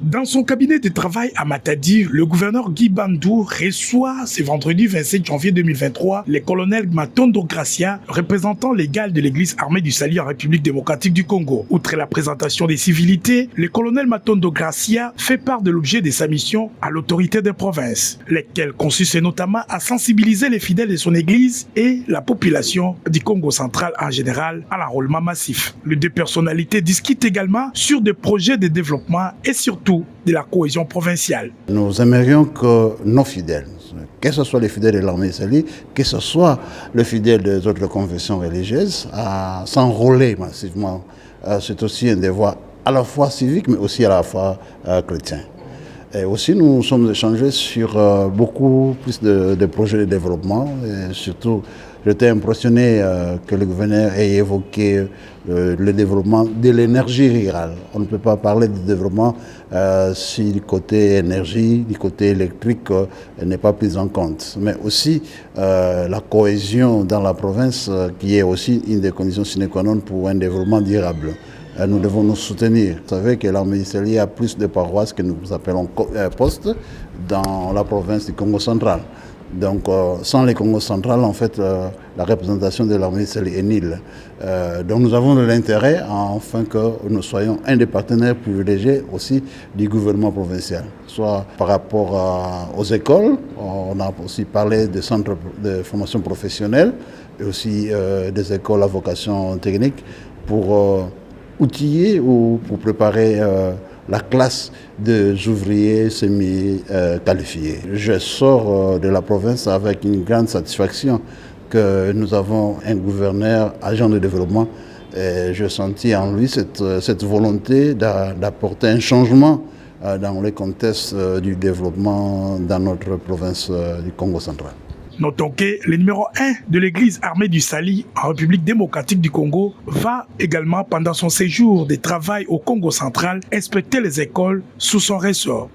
Dans son cabinet de travail à Matadi, le gouverneur Guy Bandou reçoit ce vendredi 27 janvier 2023 le colonel Matondo Gracia, représentant légal de l'église armée du salut en République démocratique du Congo. Outre la présentation des civilités, le colonel Matondo Gracia fait part de l'objet de sa mission à l'autorité des provinces, lesquelles consistent notamment à sensibiliser les fidèles de son église et la population du Congo central en général à l'enrôlement massif. Les deux personnalités discutent également sur des projets de développement et surtout de la cohésion provinciale. Nous aimerions que nos fidèles, que ce soit les fidèles de l'armée salie, que ce soit les fidèles des autres confessions religieuses, s'enrôler massivement. C'est aussi un devoir à la fois civique, mais aussi à la fois chrétien. Et aussi, nous sommes échangés sur beaucoup plus de projets de développement. Et surtout, j'étais impressionné que le gouverneur ait évoqué le développement de l'énergie rurale. On ne peut pas parler de développement si du côté énergie, du côté électrique n'est pas pris en compte. Mais aussi la cohésion dans la province qui est aussi une des conditions sine qua non pour un développement durable. Nous devons nous soutenir. Vous savez que l'armée israélienne a plus de paroisses que nous appelons postes dans la province du Congo central. Donc, sans les Congo central, en fait, la représentation de l'armée israélienne est nulle. Donc, nous avons l'intérêt, enfin, que nous soyons un des partenaires privilégiés aussi du gouvernement provincial. Soit par rapport aux écoles, on a aussi parlé des centres de formation professionnelle et aussi des écoles à vocation technique pour outiller ou pour préparer la classe des ouvriers semi-qualifiés. Je sors de la province avec une grande satisfaction que nous avons un gouverneur agent de développement et je sentis en lui cette volonté d'apporter un changement dans le contexte du développement dans notre province du Congo central. Notons que le numéro 1 de l'église armée du Sali en République démocratique du Congo va également, pendant son séjour de travail au Congo central, inspecter les écoles sous son ressort.